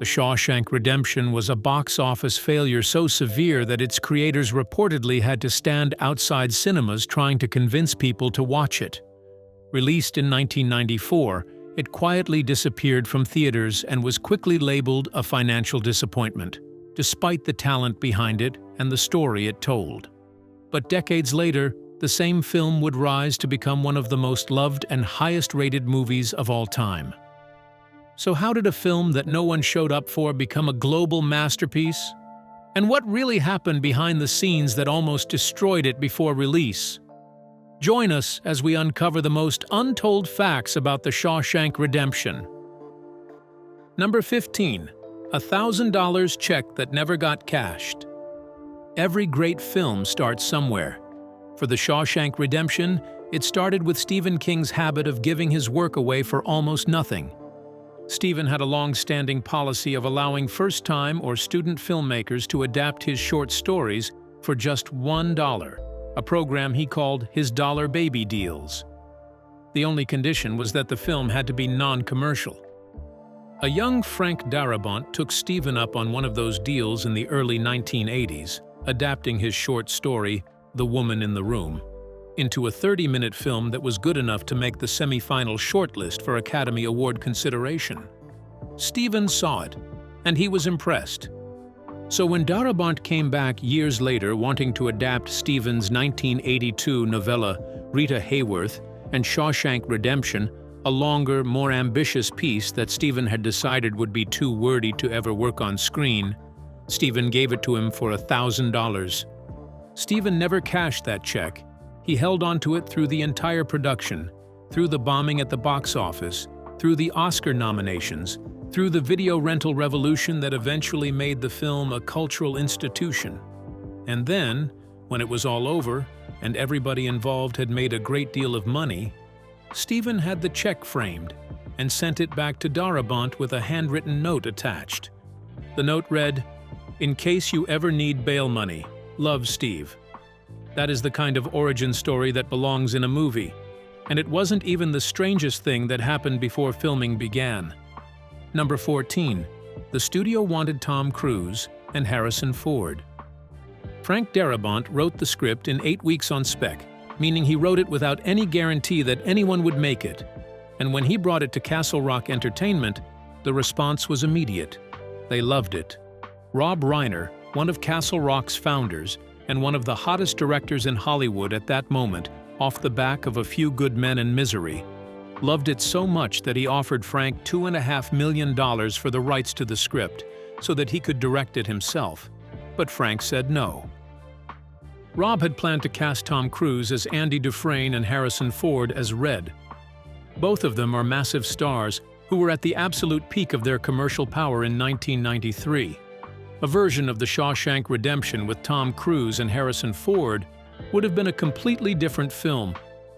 The Shawshank Redemption was a box office failure so severe that its creators reportedly had to stand outside cinemas trying to convince people to watch it. Released in 1994, it quietly disappeared from theaters and was quickly labeled a financial disappointment, despite the talent behind it and the story it told. But decades later, the same film would rise to become one of the most loved and highest-rated movies of all time. So how did a film that no one showed up for become a global masterpiece? And what really happened behind the scenes that almost destroyed it before release? Join us as we uncover the most untold facts about the Shawshank Redemption. Number 15. $1,000 check that never got cashed. Every great film starts somewhere. For the Shawshank Redemption, it started with Stephen King's habit of giving his work away for almost nothing. Stephen had a long-standing policy of allowing first-time or student filmmakers to adapt his short stories for just $1, a program he called his Dollar Baby Deals. The only condition was that the film had to be non-commercial. A young Frank Darabont took Stephen up on one of those deals in the early 1980s, adapting his short story, The Woman in the Room, into a 30-minute film that was good enough to make the semi-final shortlist for Academy Award consideration. Stephen saw it, and he was impressed. So when Darabont came back years later wanting to adapt Stephen's 1982 novella Rita Hayworth and Shawshank Redemption, a longer, more ambitious piece that Stephen had decided would be too wordy to ever work on screen, Stephen gave it to him for $1,000. Stephen never cashed that check. He held on to it through the entire production, through the bombing at the box office, through the Oscar nominations, through the video rental revolution that eventually made the film a cultural institution. And then, when it was all over, and everybody involved had made a great deal of money, Stephen had the check framed and sent it back to Darabont with a handwritten note attached. The note read, "In case you ever need bail money, love, Steve." That is the kind of origin story that belongs in a movie, and it wasn't even the strangest thing that happened before filming began. Number 14. The studio wanted Tom Cruise and Harrison Ford. Frank Darabont wrote the script in 8 weeks on spec, meaning he wrote it without any guarantee that anyone would make it. And when he brought it to Castle Rock Entertainment, the response was immediate. They loved it. Rob Reiner, one of Castle Rock's founders, and one of the hottest directors in Hollywood at that moment, off the back of A Few Good Men and Misery, loved it so much that he offered Frank $2.5 million for the rights to the script so that he could direct it himself. But Frank said no. Rob had planned to cast Tom Cruise as Andy Dufresne and Harrison Ford as Red. Both of them are massive stars who were at the absolute peak of their commercial power in 1993. A version of the Shawshank Redemption with Tom Cruise and Harrison Ford would have been a completely different film,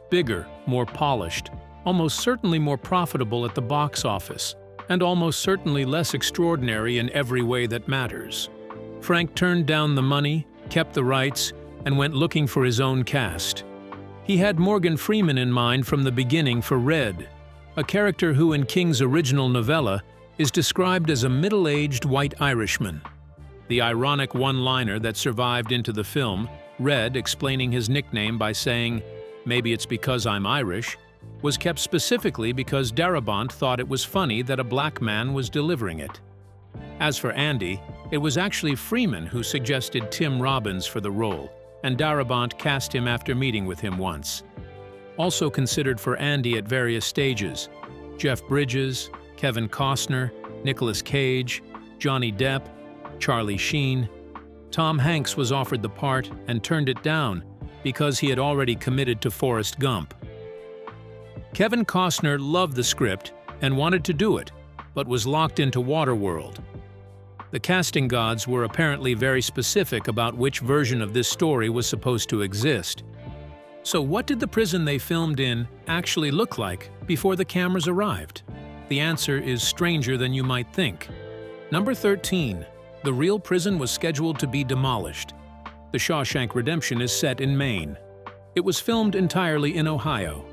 bigger, more polished, almost certainly more profitable at the box office, and almost certainly less extraordinary in every way that matters. Frank turned down the money, kept the rights, and went looking for his own cast. He had Morgan Freeman in mind from the beginning for Red, a character who in King's original novella is described as a middle-aged white Irishman. The ironic one-liner that survived into the film, Red explaining his nickname by saying, "Maybe it's because I'm Irish," was kept specifically because Darabont thought it was funny that a black man was delivering it. As for Andy, it was actually Freeman who suggested Tim Robbins for the role, and Darabont cast him after meeting with him once. Also considered for Andy at various stages, Jeff Bridges, Kevin Costner, Nicolas Cage, Johnny Depp, Charlie Sheen. Tom Hanks was offered the part and turned it down because he had already committed to Forrest Gump. Kevin Costner loved the script and wanted to do it, but was locked into Waterworld. The casting gods were apparently very specific about which version of this story was supposed to exist. So what did the prison they filmed in actually look like before the cameras arrived? The answer is stranger than you might think. Number 13. The real prison was scheduled to be demolished. The Shawshank Redemption is set in Maine. It was filmed entirely in Ohio,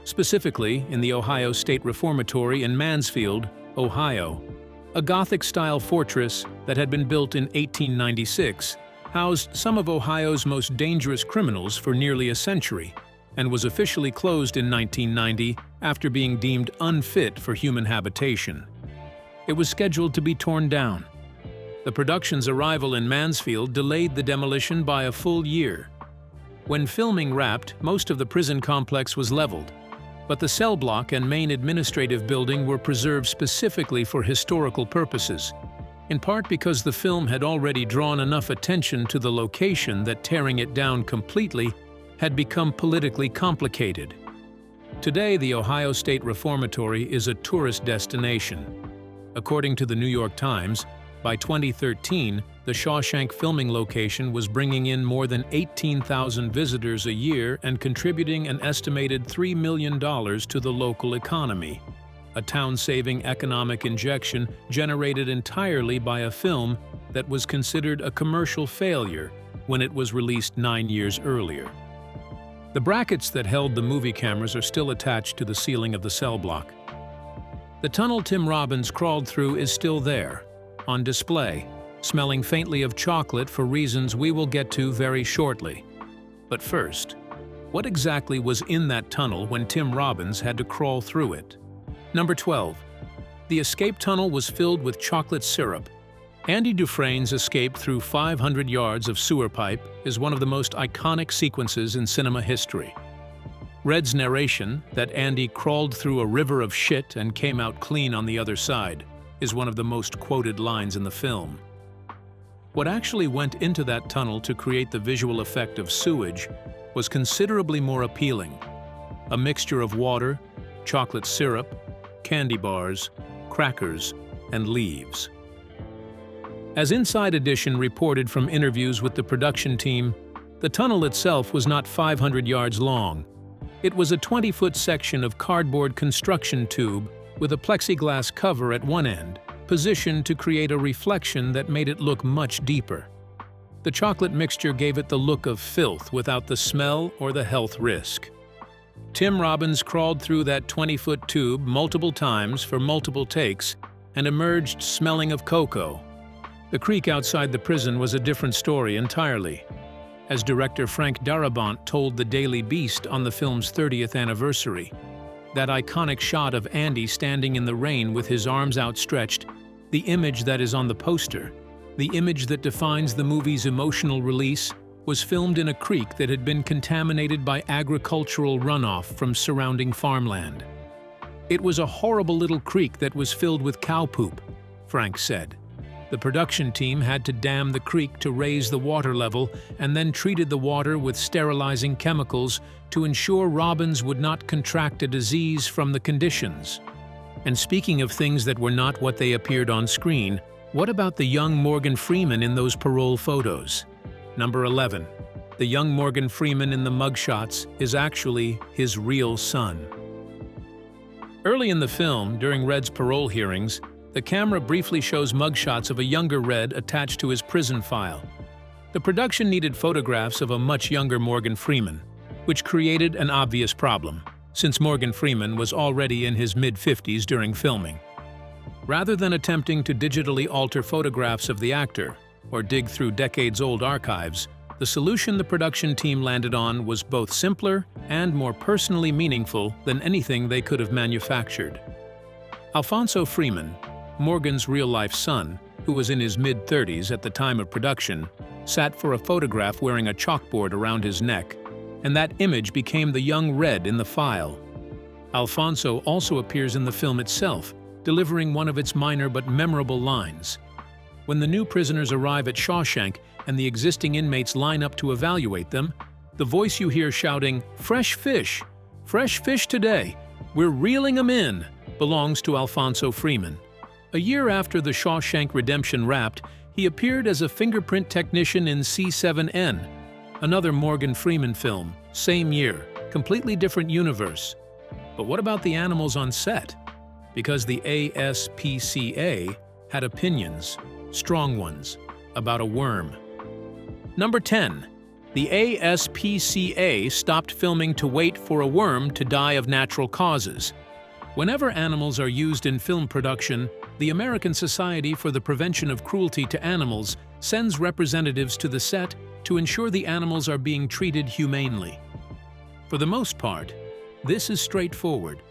specifically in the Ohio State Reformatory in Mansfield, Ohio. A Gothic-style fortress that had been built in 1896 housed some of Ohio's most dangerous criminals for nearly a century and was officially closed in 1990 after being deemed unfit for human habitation. It was scheduled to be torn down. The production's arrival in Mansfield delayed the demolition by a full year. When filming wrapped, most of the prison complex was leveled, but the cell block and main administrative building were preserved specifically for historical purposes, in part because the film had already drawn enough attention to the location that tearing it down completely had become politically complicated. Today, the Ohio State Reformatory is a tourist destination. According to the New York Times, by 2013, the Shawshank filming location was bringing in more than 18,000 visitors a year and contributing an estimated $3 million to the local economy, a town-saving economic injection generated entirely by a film that was considered a commercial failure when it was released 9 years earlier. The brackets that held the movie cameras are still attached to the ceiling of the cell block. The tunnel Tim Robbins crawled through is still there, on display, smelling faintly of chocolate for reasons we will get to very shortly. But first, what exactly was in that tunnel when Tim Robbins had to crawl through it? Number 12. The escape tunnel was filled with chocolate syrup. Andy Dufresne's escape through 500 yards of sewer pipe is one of the most iconic sequences in cinema history. Red's narration, that Andy crawled through a river of shit and came out clean on the other side, is one of the most quoted lines in the film. What actually went into that tunnel to create the visual effect of sewage was considerably more appealing. A mixture of water, chocolate syrup, candy bars, crackers, and leaves. As Inside Edition reported from interviews with the production team, the tunnel itself was not 500 yards long. It was a 20-foot section of cardboard construction tube with a plexiglass cover at one end, positioned to create a reflection that made it look much deeper. The chocolate mixture gave it the look of filth without the smell or the health risk. Tim Robbins crawled through that 20-foot tube multiple times for multiple takes and emerged smelling of cocoa. The creek outside the prison was a different story entirely. As director Frank Darabont told the Daily Beast on the film's 30th anniversary, that iconic shot of Andy standing in the rain with his arms outstretched, the image that is on the poster, the image that defines the movie's emotional release, was filmed in a creek that had been contaminated by agricultural runoff from surrounding farmland. It was a horrible little creek that was filled with cow poop, Frank said. The production team had to dam the creek to raise the water level and then treated the water with sterilizing chemicals to ensure Robbins would not contract a disease from the conditions. And speaking of things that were not what they appeared on screen, what about the young Morgan Freeman in those parole photos? Number 11. The young Morgan Freeman in the mugshots is actually his real son. Early in the film, during Red's parole hearings, the camera briefly shows mugshots of a younger Red attached to his prison file. The production needed photographs of a much younger Morgan Freeman, which created an obvious problem, since Morgan Freeman was already in his mid-50s during filming. Rather than attempting to digitally alter photographs of the actor, or dig through decades-old archives, the solution the production team landed on was both simpler and more personally meaningful than anything they could have manufactured. Alfonso Freeman, Morgan's real-life son, who was in his mid-30s at the time of production, sat for a photograph wearing a chalkboard around his neck, and that image became the young Red in the file. Alfonso also appears in the film itself, delivering one of its minor but memorable lines. When the new prisoners arrive at Shawshank and the existing inmates line up to evaluate them, the voice you hear shouting, fresh fish today, we're reeling 'em in," belongs to Alfonso Freeman. A year after The Shawshank Redemption wrapped, he appeared as a fingerprint technician in C7N, another Morgan Freeman film, same year, completely different universe. But what about the animals on set? Because the ASPCA had opinions, strong ones, about a worm. Number 10. The ASPCA stopped filming to wait for a worm to die of natural causes. Whenever animals are used in film production, the American Society for the Prevention of Cruelty to Animals sends representatives to the set to ensure the animals are being treated humanely. For the most part, this is straightforward.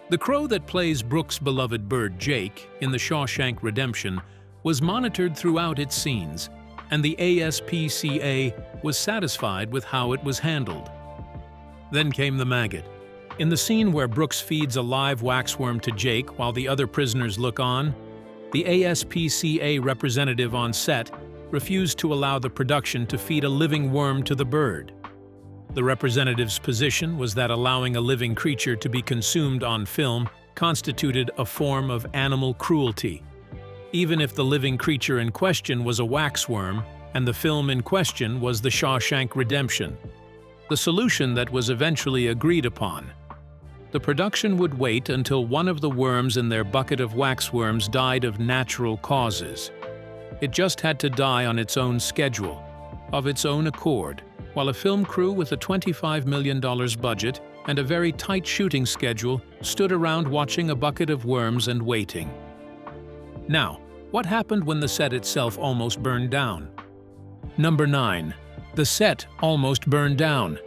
The crow that plays Brooks' beloved bird Jake in the Shawshank Redemption was monitored throughout its scenes, and the ASPCA was satisfied with how it was handled. Then came the maggot. In the scene where Brooks feeds a live waxworm to Jake while the other prisoners look on, the ASPCA representative on set refused to allow the production to feed a living worm to the bird. The representative's position was that allowing a living creature to be consumed on film constituted a form of animal cruelty, even if the living creature in question was a waxworm and the film in question was the Shawshank Redemption, the solution that was eventually agreed upon. The production would wait until one of the worms in their bucket of waxworms died of natural causes. It just had to die on its own schedule, of its own accord, while a film crew with a $25 million budget and a very tight shooting schedule stood around watching a bucket of worms and waiting. Now, what happened when the set itself almost burned down? Number 9. The set almost burned down.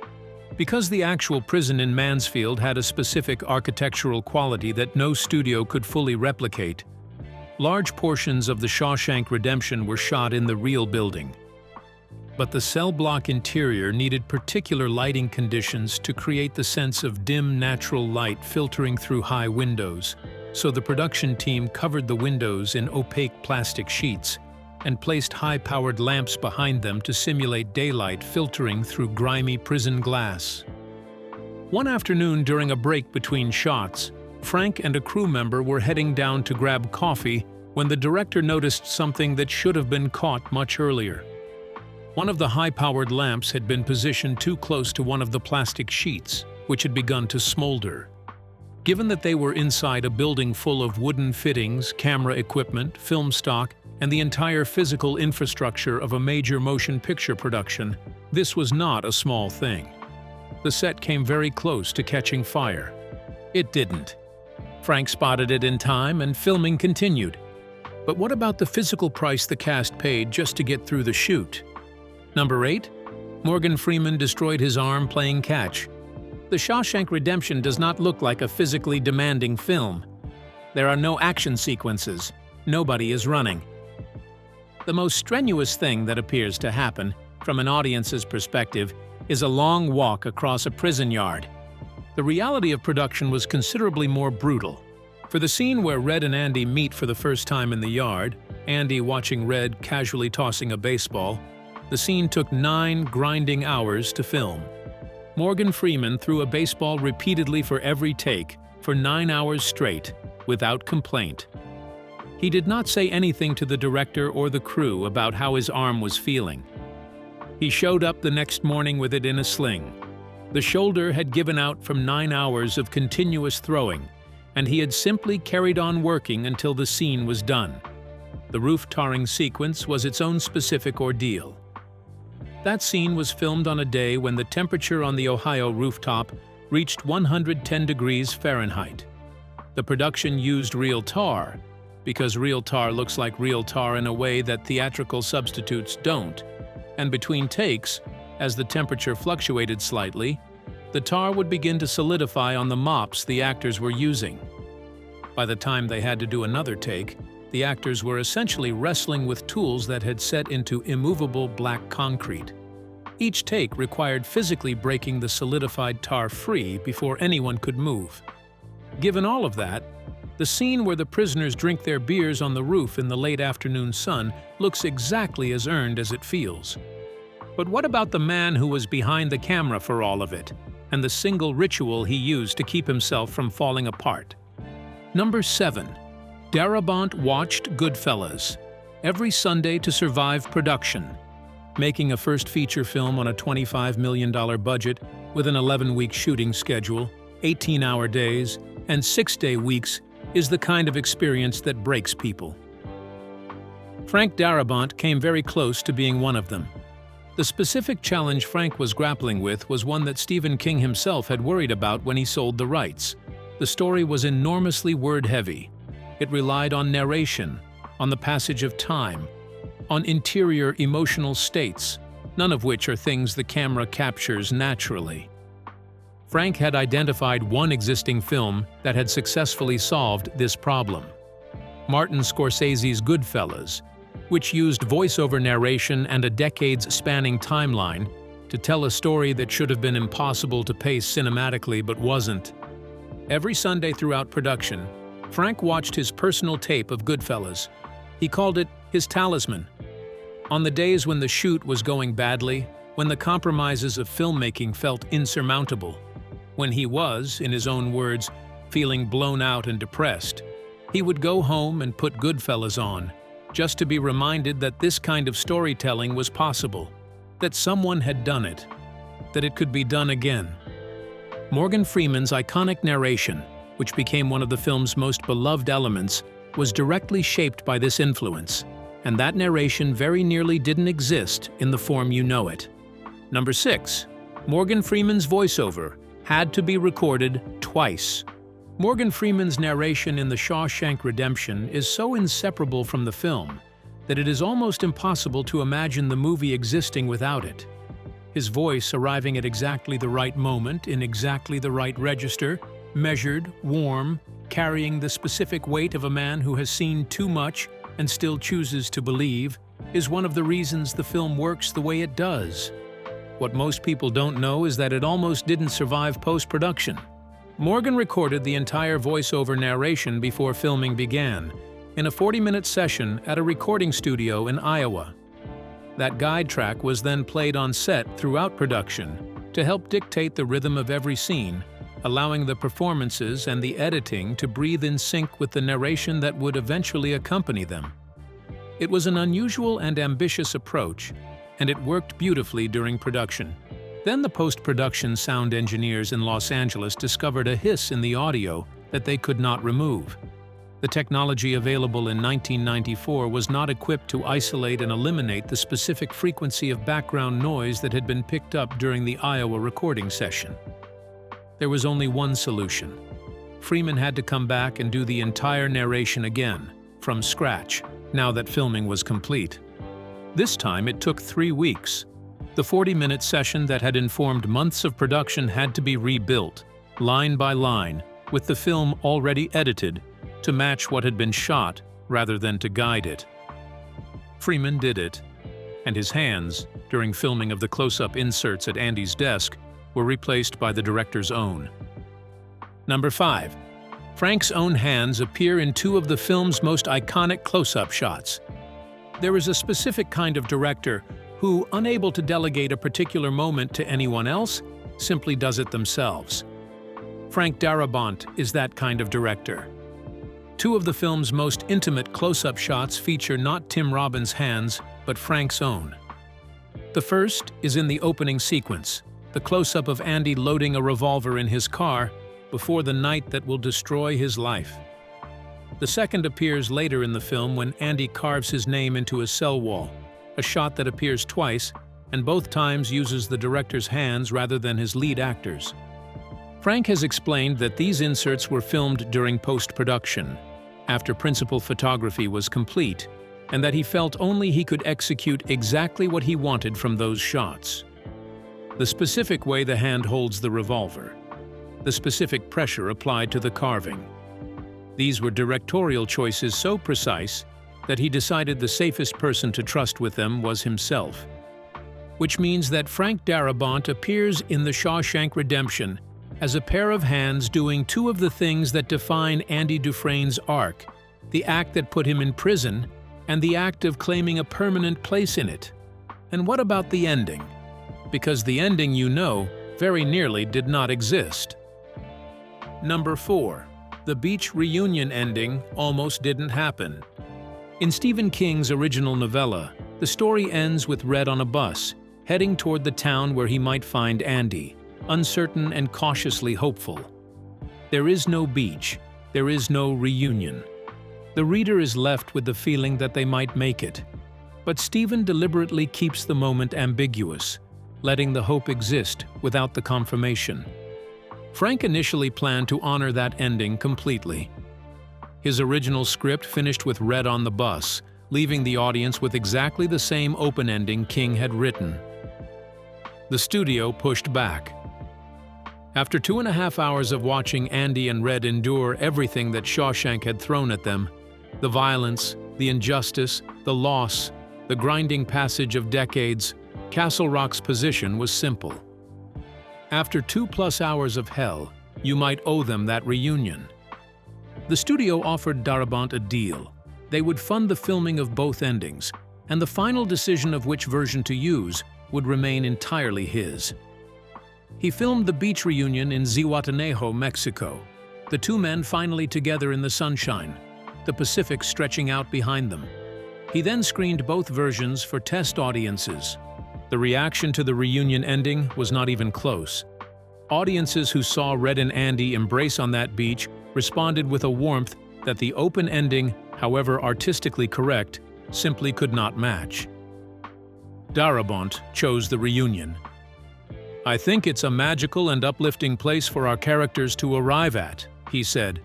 Because the actual prison in Mansfield had a specific architectural quality that no studio could fully replicate, large portions of the Shawshank Redemption were shot in the real building. But the cell block interior needed particular lighting conditions to create the sense of dim natural light filtering through high windows, so the production team covered the windows in opaque plastic sheets and placed high-powered lamps behind them to simulate daylight filtering through grimy prison glass. One afternoon during a break between shots, Frank and a crew member were heading down to grab coffee when the director noticed something that should have been caught much earlier. One of the high-powered lamps had been positioned too close to one of the plastic sheets, which had begun to smolder. Given that they were inside a building full of wooden fittings, camera equipment, film stock, and the entire physical infrastructure of a major motion picture production, this was not a small thing. The set came very close to catching fire. It didn't. Frank spotted it in time and filming continued. But what about the physical price the cast paid just to get through the shoot? Number 8. Morgan Freeman destroyed his arm playing catch. The Shawshank Redemption does not look like a physically demanding film. There are no action sequences. Nobody is running. The most strenuous thing that appears to happen, from an audience's perspective, is a long walk across a prison yard. The reality of production was considerably more brutal. For the scene where Red and Andy meet for the first time in the yard, Andy watching Red casually tossing a baseball, the scene took 9 grinding hours to film. Morgan Freeman threw a baseball repeatedly for every take, for 9 hours straight, without complaint. He did not say anything to the director or the crew about how his arm was feeling. He showed up the next morning with it in a sling. The shoulder had given out from 9 hours of continuous throwing, and he had simply carried on working until the scene was done. The roof tarring sequence was its own specific ordeal. That scene was filmed on a day when the temperature on the Ohio rooftop reached 110 degrees Fahrenheit. The production used real tar, because real tar looks like real tar in a way that theatrical substitutes don't, and between takes, as the temperature fluctuated slightly, the tar would begin to solidify on the mops the actors were using. By the time they had to do another take, the actors were essentially wrestling with tools that had set into immovable black concrete. Each take required physically breaking the solidified tar free before anyone could move. Given all of that, the scene where the prisoners drink their beers on the roof in the late afternoon sun looks exactly as earned as it feels. But what about the man who was behind the camera for all of it, and the single ritual he used to keep himself from falling apart? Number 7. Darabont watched Goodfellas every Sunday to survive production, making a first feature film on a $25 million budget with an 11-week shooting schedule, 18-hour days, and 6-day weeks is the kind of experience that breaks people. Frank Darabont came very close to being one of them. The specific challenge Frank was grappling with was one that Stephen King himself had worried about when he sold the rights. The story was enormously word-heavy. It relied on narration, on the passage of time, on interior emotional states, none of which are things the camera captures naturally. Frank had identified one existing film that had successfully solved this problem: Martin Scorsese's Goodfellas, which used voiceover narration and a decades-spanning timeline to tell a story that should have been impossible to pace cinematically but wasn't. Every Sunday throughout production, Frank watched his personal tape of Goodfellas. He called it his talisman. On the days when the shoot was going badly, when the compromises of filmmaking felt insurmountable, when he was, in his own words, feeling blown out and depressed, he would go home and put Goodfellas on, just to be reminded that this kind of storytelling was possible, that someone had done it, that it could be done again. Morgan Freeman's iconic narration, which became one of the film's most beloved elements, was directly shaped by this influence, and that narration very nearly didn't exist in the form you know it. Number 6. Morgan Freeman's voiceover had to be recorded twice. Morgan Freeman's narration in The Shawshank Redemption is so inseparable from the film that it is almost impossible to imagine the movie existing without it. His voice arriving at exactly the right moment, in exactly the right register, measured, warm, carrying the specific weight of a man who has seen too much and still chooses to believe, is one of the reasons the film works the way it does. What most people don't know is that it almost didn't survive post-production. Morgan recorded the entire voiceover narration before filming began, in a 40-minute session at a recording studio in Iowa. That guide track was then played on set throughout production to help dictate the rhythm of every scene, allowing the performances and the editing to breathe in sync with the narration that would eventually accompany them. It was an unusual and ambitious approach, and it worked beautifully during production. Then the post-production sound engineers in Los Angeles discovered a hiss in the audio that they could not remove. The technology available in 1994 was not equipped to isolate and eliminate the specific frequency of background noise that had been picked up during the Iowa recording session. There was only one solution. Freeman had to come back and do the entire narration again, from scratch, now that filming was complete. This time it took 3 weeks. The 40-minute session that had informed months of production had to be rebuilt, line by line, with the film already edited, to match what had been shot rather than to guide it. Freeman did it, and his hands, during filming of the close-up inserts at Andy's desk, were replaced by the director's own. Number 5. Frank's own hands appear in 2 of the film's most iconic close-up shots. There is a specific kind of director who, unable to delegate a particular moment to anyone else, simply does it themselves. Frank Darabont is that kind of director. 2 of the film's most intimate close-up shots feature not Tim Robbins' hands, but Frank's own. The first is in the opening sequence, the close-up of Andy loading a revolver in his car before the night that will destroy his life. The second appears later in the film when Andy carves his name into a cell wall, a shot that appears twice and both times uses the director's hands rather than his lead actors. Frank has explained that these inserts were filmed during post-production, after principal photography was complete, and that he felt only he could execute exactly what he wanted from those shots. The specific way the hand holds the revolver, the specific pressure applied to the carving. These were directorial choices so precise that he decided the safest person to trust with them was himself. Which means that Frank Darabont appears in The Shawshank Redemption as a pair of hands doing 2 of the things that define Andy Dufresne's arc, the act that put him in prison and the act of claiming a permanent place in it. And what about the ending? Because the ending, you know, very nearly did not exist. Number 4. The beach reunion ending almost didn't happen. In Stephen King's original novella, the story ends with Red on a bus, heading toward the town where he might find Andy, uncertain and cautiously hopeful. There is no beach, there is no reunion. The reader is left with the feeling that they might make it. But Stephen deliberately keeps the moment ambiguous, letting the hope exist without the confirmation. Frank initially planned to honor that ending completely. His original script finished with Red on the bus, leaving the audience with exactly the same open ending King had written. The studio pushed back. After 2.5 hours of watching Andy and Red endure everything that Shawshank had thrown at them, the violence, the injustice, the loss, the grinding passage of decades, Castle Rock's position was simple. After 2+ hours of hell, you might owe them that reunion. The studio offered Darabont a deal. They would fund the filming of both endings, and the final decision of which version to use would remain entirely his. He filmed the beach reunion in Zihuatanejo, Mexico, the two men finally together in the sunshine, the Pacific stretching out behind them. He then screened both versions for test audiences. The reaction to the reunion ending was not even close. Audiences who saw Red and Andy embrace on that beach responded with a warmth that the open ending, however artistically correct, simply could not match. Darabont chose the reunion. "I think it's a magical and uplifting place for our characters to arrive at," he said.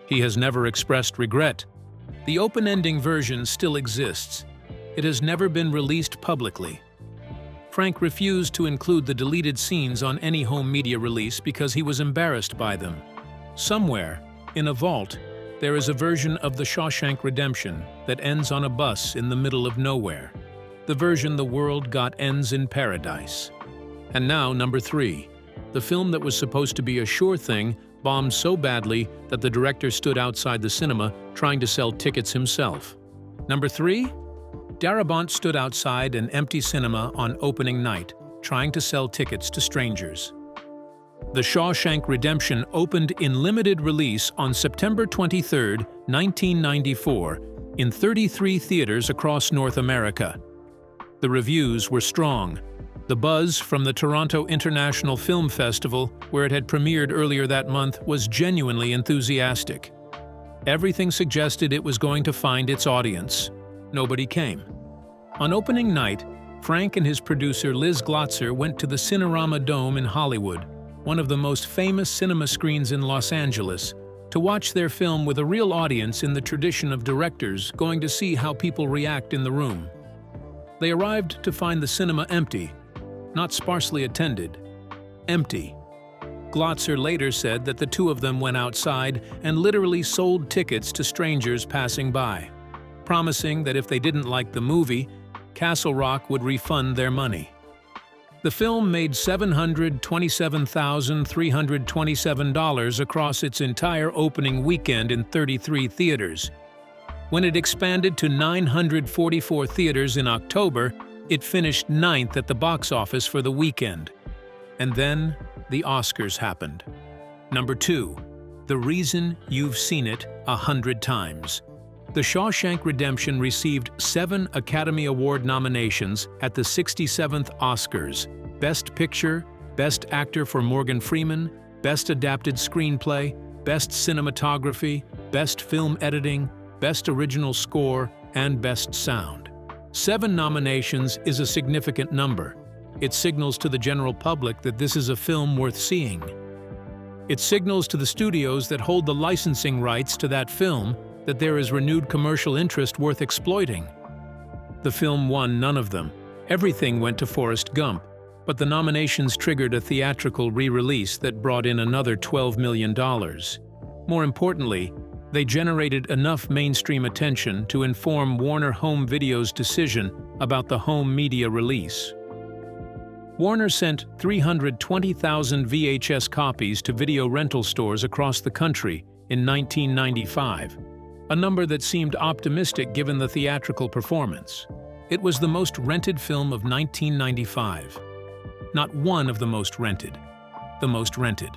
He has never expressed regret. The open-ending version still exists. It has never been released publicly. Frank refused to include the deleted scenes on any home media release because he was embarrassed by them. Somewhere, in a vault, there is a version of the Shawshank Redemption that ends on a bus in the middle of nowhere. The version the world got ends in paradise. And now, number 3. The film that was supposed to be a sure thing bombed so badly that the director stood outside the cinema trying to sell tickets himself. Number 3. Darabont stood outside an empty cinema on opening night, trying to sell tickets to strangers. The Shawshank Redemption opened in limited release on September 23, 1994, in 33 theaters across North America. The reviews were strong. The buzz from the Toronto International Film Festival, where it had premiered earlier that month, was genuinely enthusiastic. Everything suggested it was going to find its audience. Nobody came. On opening night, Frank and his producer Liz Glotzer went to the Cinerama Dome in Hollywood, one of the most famous cinema screens in Los Angeles, to watch their film with a real audience in the tradition of directors going to see how people react in the room. They arrived to find the cinema empty, not sparsely attended, empty. Glotzer later said that the two of them went outside and literally sold tickets to strangers passing by, promising that if they didn't like the movie, Castle Rock would refund their money. The film made $727,327 across its entire opening weekend in 33 theaters. When it expanded to 944 theaters in October, it finished 9th at the box office for the weekend. And then, the Oscars happened. Number 2. The reason you've seen it 100 times. The Shawshank Redemption received 7 Academy Award nominations at the 67th Oscars: Best Picture, Best Actor for Morgan Freeman, Best Adapted Screenplay, Best Cinematography, Best Film Editing, Best Original Score, and Best Sound. 7 nominations is a significant number. It signals to the general public that this is a film worth seeing. It signals to the studios that hold the licensing rights to that film that there is renewed commercial interest worth exploiting. The film won none of them. Everything went to Forrest Gump, but the nominations triggered a theatrical re-release that brought in another $12 million. More importantly, they generated enough mainstream attention to inform Warner Home Video's decision about the home media release. Warner sent 320,000 VHS copies to video rental stores across the country in 1995, a number that seemed optimistic given the theatrical performance. It was the most rented film of 1995. Not one of the most rented, the most rented.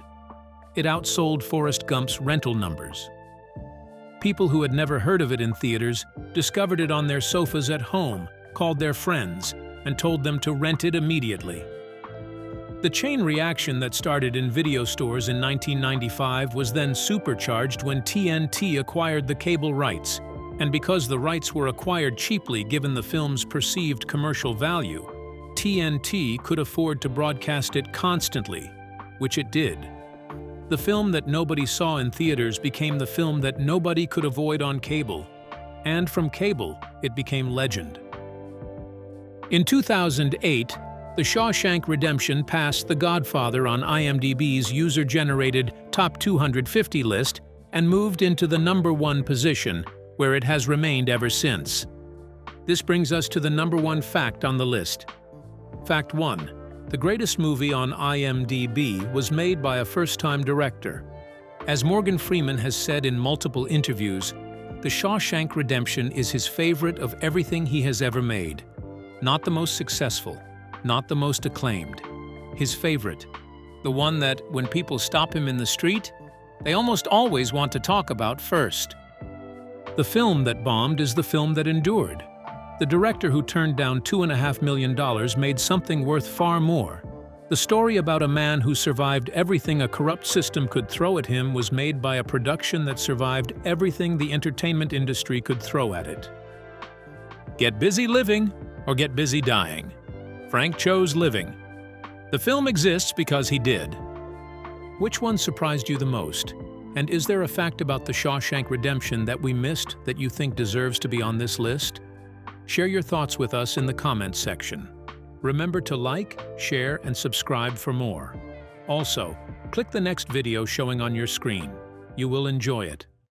It outsold Forrest Gump's rental numbers. People who had never heard of it in theaters discovered it on their sofas at home, called their friends, and told them to rent it immediately. The chain reaction that started in video stores in 1995 was then supercharged when TNT acquired the cable rights, and because the rights were acquired cheaply given the film's perceived commercial value, TNT could afford to broadcast it constantly, which it did. The film that nobody saw in theaters became the film that nobody could avoid on cable. And from cable, it became legend. In 2008, The Shawshank Redemption passed The Godfather on IMDb's user-generated Top 250 list and moved into the #1 position, where it has remained ever since. This brings us to the #1 fact on the list. Fact 1. The greatest movie on IMDb was made by a first-time director. As Morgan Freeman has said in multiple interviews, The Shawshank Redemption is his favorite of everything he has ever made. Not the most successful, not the most acclaimed. His favorite. The one that, when people stop him in the street, they almost always want to talk about first. The film that bombed is the film that endured. The director who turned down $2.5 million made something worth far more. The story about a man who survived everything a corrupt system could throw at him was made by a production that survived everything the entertainment industry could throw at it. Get busy living or get busy dying. Frank chose living. The film exists because he did. Which one surprised you the most? And is there a fact about The Shawshank Redemption that we missed that you think deserves to be on this list? Share your thoughts with us in the comments section. Remember to like, share, and subscribe for more. Also, click the next video showing on your screen. You will enjoy it.